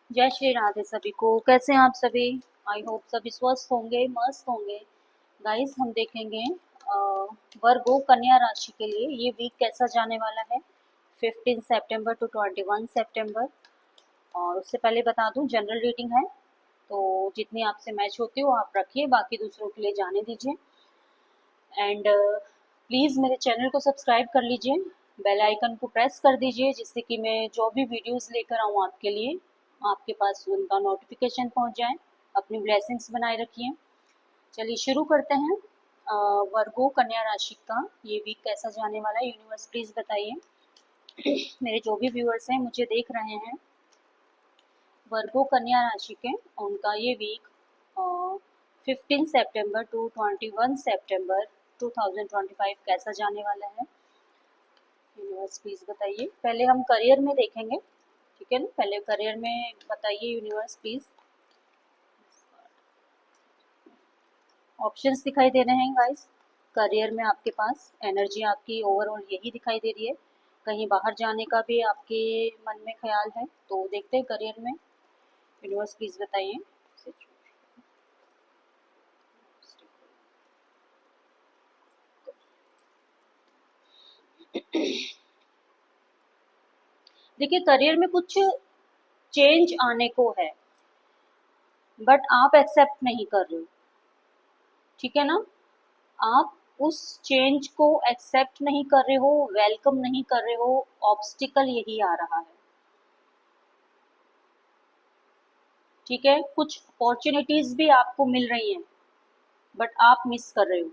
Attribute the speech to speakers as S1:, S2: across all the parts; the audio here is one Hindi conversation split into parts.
S1: जय श्री राधे सभी को। कैसे हैं आप सभी? आई होप सभी स्वस्थ होंगे, मस्त होंगे। गाइस, हम देखेंगे वर्गो कन्या राशि के लिए ये वीक कैसा जाने वाला है, 15 सितंबर टू 21 सितंबर। और उससे पहले बता दूं, जनरल रीडिंग है, तो जितनी आपसे मैच होती हो आप रखिए, बाकी दूसरों के लिए जाने दीजिए। एंड प्लीज़ मेरे चैनल को सब्सक्राइब कर लीजिए, बेल आइकन को प्रेस कर दीजिए, जिससे कि मैं जो भी वीडियोस लेकर आऊँ आपके लिए आपके पास उनका नोटिफिकेशन पहुंच जाए। अपनी ब्लेसिंग्स बनाए रखिए। चलिए शुरू करते हैं। वर्गो कन्या राशि का ये वीक कैसा जाने वाला है, यूनिवर्स प्लीज बताइए। मेरे जो भी व्यूअर्स हैं, मुझे देख रहे हैं, वर्गो कन्या राशि के, उनका ये वीक 15 सितंबर टू 21 सितंबर 2025 कैसा जाने वाला है, यूनिवर्स प्लीज बताइए। पहले हम करियर में देखेंगे, ठीक है ना? पहले करियर में बताइए यूनिवर्स प्लीज। ऑप्शंस दिखाई दे रहे हैं गाइस। करियर में आपके पास एनर्जी आपकी ओवरऑल यही दिखाई दे रही है। कहीं बाहर जाने का भी आपके मन में ख्याल है, तो देखते हैं करियर में। यूनिवर्स प्लीज बताइए। देखिए, करियर में कुछ चेंज आने को है, बट आप एक्सेप्ट नहीं कर रहे हो, ठीक है ना? आप उस चेंज को एक्सेप्ट नहीं कर रहे हो, वेलकम नहीं कर रहे हो। ऑब्स्टिकल यही आ रहा है, ठीक है? कुछ अपॉर्चुनिटीज भी आपको मिल रही हैं, बट आप मिस कर रहे हो।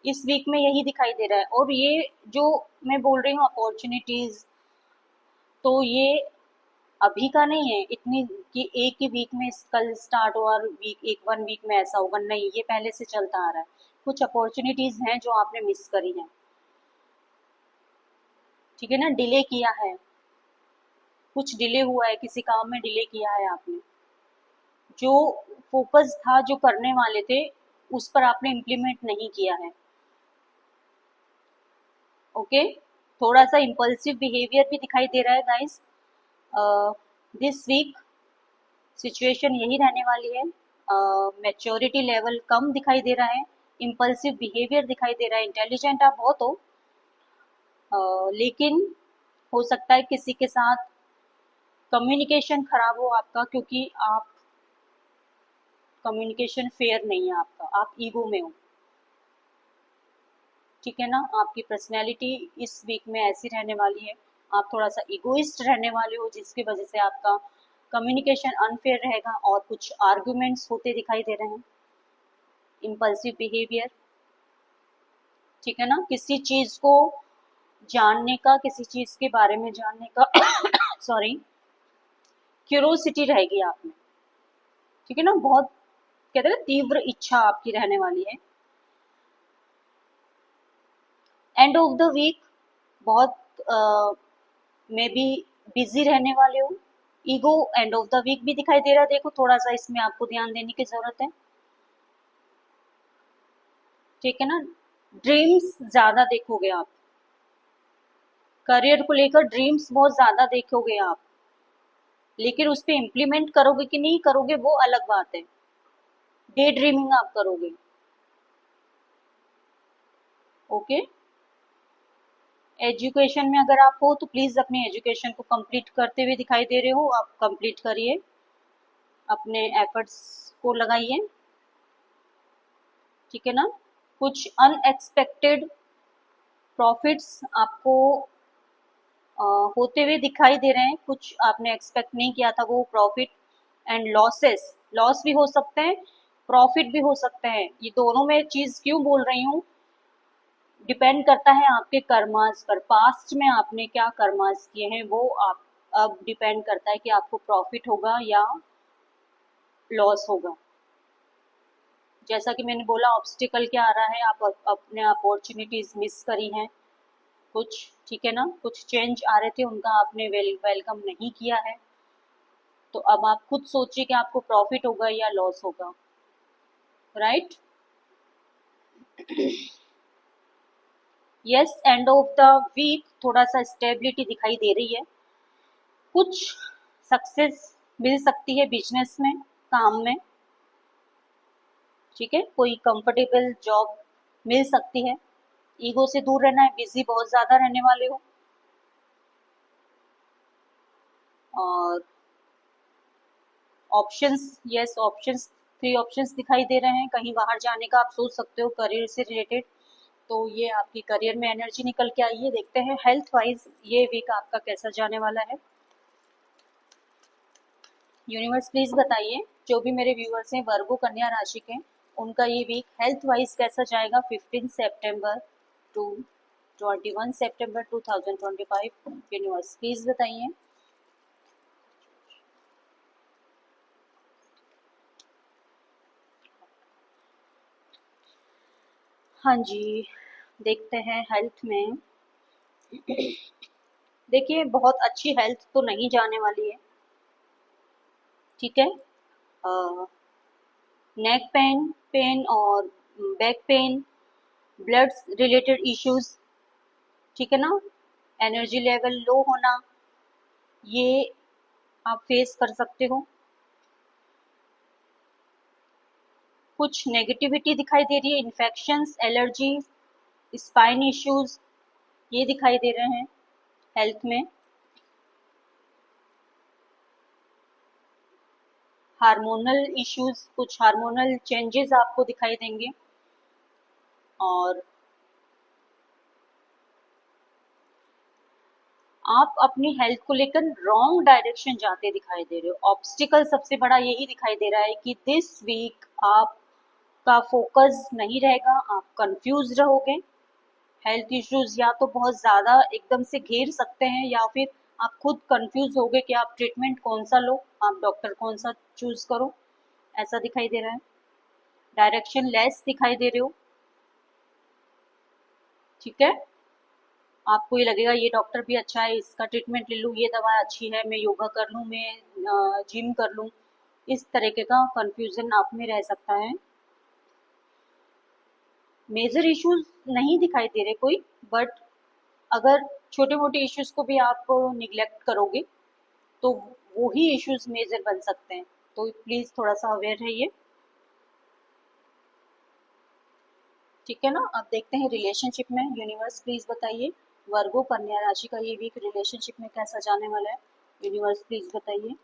S1: इस वीक में यही दिखाई दे रहा है। और ये जो मैं बोल रही हूँ अपॉर्चुनिटीज, तो ये अभी का नहीं है इतनी कि एक ही वीक में कल स्टार्ट हुआ और वीक एक 1 वीक में ऐसा होगा, नहीं, ये पहले से चलता आ रहा है। कुछ अपॉर्चुनिटीज हैं जो आपने मिस करी हैं, ठीक है ना? डिले किया है, कुछ डिले हुआ है, किसी काम में डिले किया है आपने। जो फोकस था, जो करने वाले थे, उस पर आपने इम्प्लीमेंट नहीं किया है। ओके, थोड़ा सा इम्पल्सिव बिहेवियर भी दिखाई दे रहा है गाइस। दिस वीक सिचुएशन यही रहने वाली है। मैच्योरिटी लेवल कम दिखाई दे रहा है, इम्पल्सिव बिहेवियर दिखाई दे रहा है। इंटेलिजेंट आप बहुत हो, लेकिन हो सकता है किसी के साथ कम्युनिकेशन खराब हो आपका, क्योंकि आप कम्युनिकेशन फेयर नहीं है आपका, आप ईगो में हो, ठीक है ना? आपकी पर्सनैलिटी इस वीक में ऐसी रहने वाली है। आप थोड़ा सा इगोइस्ट रहने वाले हो, जिसकी वजह से आपका कम्युनिकेशन अनफेयर रहेगा और कुछ आर्गुमेंट्स होते दिखाई दे रहे हैं। इम्पल्सिव बिहेवियर, ठीक है ना? किसी चीज को जानने का, किसी चीज के बारे में जानने का सॉरी, क्यूरोसिटी रहेगी आप में, ठीक है ना? बहुत कहते हैं ना, तीव्र इच्छा आपकी रहने वाली है। एंड ऑफ द वीक बहुत मे बी बिजी रहने वाले हो। Ego end of the week भी दिखाई दे रहा है। देखो, थोड़ा सा इसमें आपको ध्यान देने की जरूरत है, ठीक है ना? ड्रीम्स ज्यादा देखोगे आप, करियर को लेकर ड्रीम्स बहुत ज्यादा देखोगे आप, लेकिन उस पर इम्प्लीमेंट करोगे कि नहीं करोगे वो अलग बात है। डे ड्रीमिंग आप करोगे, ओके? एजुकेशन में अगर आप हो तो प्लीज अपनी एजुकेशन को कंप्लीट करते हुए दिखाई दे रहे हो, आप कंप्लीट करिए, अपने एफर्ट्स को लगाइए, ठीक है ना? कुछ अनएक्सपेक्टेड प्रॉफिट्स आपको होते हुए दिखाई दे रहे हैं। कुछ आपने एक्सपेक्ट नहीं किया था वो प्रॉफिट एंड लॉसेस, लॉस भी हो सकते हैं, प्रॉफिट भी हो सकते हैं। ये दोनों में चीज क्यों बोल रही हूँ, डिपेंड करता है आपके कर्मास पर। पास्ट में आपने क्या कर्मास किए हैं वो आप अब डिपेंड करता है कि आपको प्रॉफिट होगा या लॉस होगा। जैसा कि मैंने बोला, ऑब्स्टिकल क्या आ रहा है, आप अपने अपॉर्चुनिटीज मिस करी हैं कुछ, ठीक है ना? कुछ चेंज आ रहे थे, उनका आपने वेलकम नहीं किया है। तो अब आप खुद सोचिए कि आपको प्रॉफिट होगा या लॉस होगा, right? Yes, end of the week थोड़ा सा स्टेबिलिटी दिखाई दे रही है। कुछ सक्सेस मिल सकती है बिजनेस में, काम में, ठीक है, कोई कंफर्टेबल जॉब मिल सकती है। ईगो से दूर रहना है, बिजी बहुत ज्यादा रहने वाले हो। और ऑप्शंस, यस ऑप्शंस, 3 ऑप्शंस दिखाई दे रहे हैं। कहीं बाहर जाने का आप सोच सकते हो करियर से रिलेटेड, तो ये आपकी करियर में एनर्जी निकल के आई है। देखते हैं हेल्थ वाइज ये वीक आपका कैसा जाने वाला है। यूनिवर्स प्लीज बताइए, जो भी मेरे व्यूअर्स हैं वर्गो कन्या राशि के, उनका ये वीक हेल्थ वाइज कैसा जाएगा 15 सितंबर टू 21 सितंबर 2025। यूनिवर्स प्लीज बताइए। हाँ जी, देखते हैं हेल्थ में। देखिए बहुत अच्छी हेल्थ तो नहीं जाने वाली है, ठीक है। नेक पेन पेन और back pain, blood related issues, ठीक है ना, एनर्जी लेवल लो होना, ये आप फेस कर सकते हो। कुछ नेगेटिविटी दिखाई दे रही है, इन्फेक्शंस, एलर्जी, स्पाइन इश्यूज, ये दिखाई दे रहे हैं हेल्थ में। हार्मोनल इश्यूज, कुछ हार्मोनल चेंजेस आपको दिखाई देंगे। और आप अपनी हेल्थ को लेकर रॉन्ग डायरेक्शन जाते दिखाई दे रहे हो। ऑब्स्टिकल सबसे बड़ा यही दिखाई दे रहा है कि दिस वीक आपका फोकस नहीं रहेगा, आप कंफ्यूज रहोगे। हेल्थ इश्यूज या तो बहुत ज्यादा एकदम से घेर सकते हैं, या फिर आप खुद कंफ्यूज होगे कि आप ट्रीटमेंट कौन सा लो, आप डॉक्टर कौन सा चूज करो, ऐसा दिखाई दे रहा है। डायरेक्शन लेस दिखाई दे रहे हो, ठीक है। आपको ये लगेगा ये डॉक्टर भी अच्छा है, इसका ट्रीटमेंट ले लूँ, ये दवा अच्छी है, मैं योगा कर लूँ, मैं जिम कर लूँ, इस तरीके का कंफ्यूजन आप में रह सकता है। मेजर इश्यूज नहीं दिखाई दे रहे कोई, बट अगर छोटे मोटे इश्यूज को भी आप निग्लेक्ट करोगे तो वो ही इश्यूज मेजर बन सकते हैं, तो प्लीज थोड़ा सा अवेयर रहिए, ठीक है ना। अब देखते हैं रिलेशनशिप में। यूनिवर्स प्लीज बताइए वर्गो कन्या राशि का ये वीक रिलेशनशिप में कैसा जाने वाला है। यूनिवर्स प्लीज बताइए।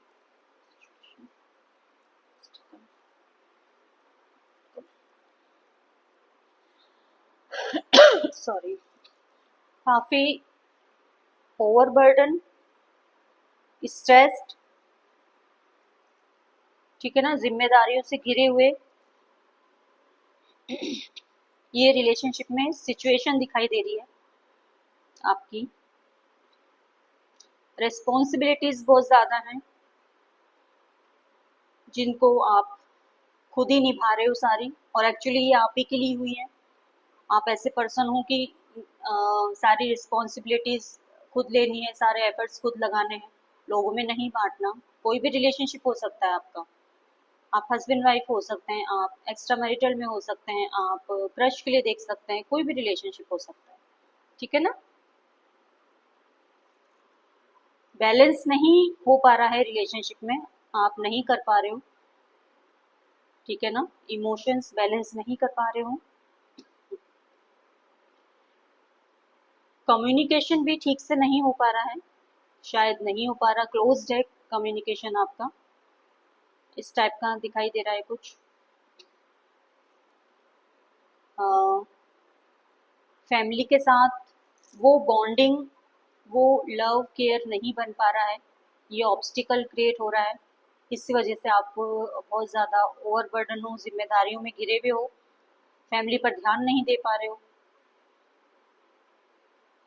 S1: सॉरी, काफी ओवरबर्डन, स्ट्रेस्ड, ठीक है ना, जिम्मेदारियों से घिरे हुए ये रिलेशनशिप में सिचुएशन दिखाई दे रही है आपकी। रेस्पॉन्सिबिलिटीज बहुत ज्यादा हैं जिनको आप खुद ही निभा रहे हो सारी, और एक्चुअली ये आप ही के लिए हुई है। आप ऐसे पर्सन हो कि सारी रिस्पॉन्सिबिलिटीज खुद लेनी है, सारे एफर्ट्स खुद लगाने हैं, लोगों में नहीं बांटना। कोई भी रिलेशनशिप हो सकता है आपका, आप हस्बैंड वाइफ हो सकते हैं, आप एक्स्ट्रा मैरिटल में हो सकते हैं, आप क्रश के लिए देख सकते हैं, कोई भी रिलेशनशिप हो सकता है, ठीक है ना। बैलेंस नहीं हो पा रहा है रिलेशनशिप में, आप नहीं कर पा रहे हो, ठीक है ना, इमोशंस बैलेंस नहीं कर पा रहे हो। कम्युनिकेशन भी ठीक से नहीं हो पा रहा है, शायद नहीं हो पा रहा, क्लोज्ड है कम्युनिकेशन आपका, इस टाइप का दिखाई दे रहा है कुछ। फैमिली के साथ वो बॉन्डिंग, वो लव केयर नहीं बन पा रहा है, ये ऑब्स्टिकल क्रिएट हो रहा है। इसी वजह से आप बहुत ज़्यादा ओवरबर्डन हो, जिम्मेदारियों में घिरे हुए हो, फैमिली पर ध्यान नहीं दे पा रहे हो,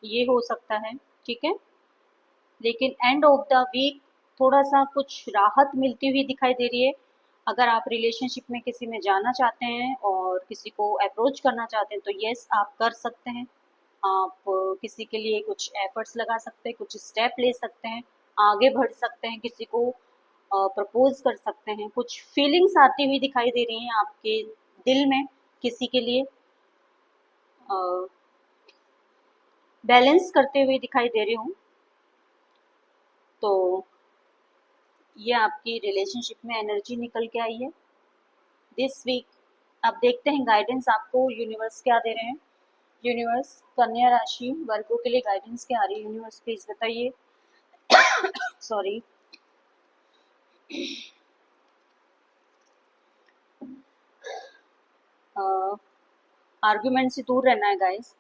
S1: ये हो सकता है, ठीक है। लेकिन एंड ऑफ द वीक थोड़ा सा कुछ राहत मिलती हुई दिखाई दे रही है। अगर आप रिलेशनशिप में किसी में जाना चाहते हैं और किसी को अप्रोच करना चाहते हैं तो यस आप कर सकते हैं। आप किसी के लिए कुछ एफर्ट्स लगा सकते हैं, कुछ स्टेप ले सकते हैं, आगे बढ़ सकते हैं, किसी को प्रपोज कर सकते हैं। कुछ फीलिंग्स आती हुई दिखाई दे रही हैं आपके दिल में किसी के लिए, बैलेंस करते हुए दिखाई दे रही हूँ। तो ये आपकी रिलेशनशिप में एनर्जी निकल के आई है दिस वीक। अब देखते हैं गाइडेंस आपको यूनिवर्स क्या दे रहे हैं। यूनिवर्स कन्या राशि वर्गों के लिए गाइडेंस क्या आ रही है यूनिवर्स, प्लीज बताइए। सॉरी। आर्ग्यूमेंट से दूर रहना है गाइस,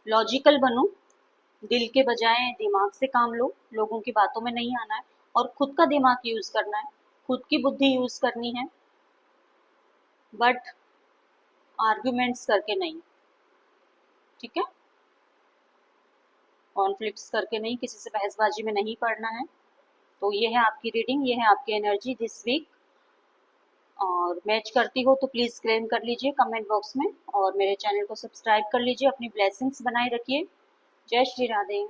S1: लॉजिकल बनो, दिल के बजाय दिमाग से काम लो, लोगों की बातों में नहीं आना है और खुद का दिमाग यूज करना है, खुद की बुद्धि यूज करनी है, बट आर्ग्यूमेंट्स करके नहीं, ठीक है। कॉन्फ्लिक्ट्स करके नहीं, किसी से बहसबाजी में नहीं पड़ना है। तो ये है आपकी रीडिंग, ये है आपकी एनर्जी दिस वीक। और मैच करती हो तो प्लीज़ क्लेम कर लीजिए कमेंट बॉक्स में और मेरे चैनल को सब्सक्राइब कर लीजिए। अपनी ब्लेसिंग्स बनाए रखिए। जय श्री राधे।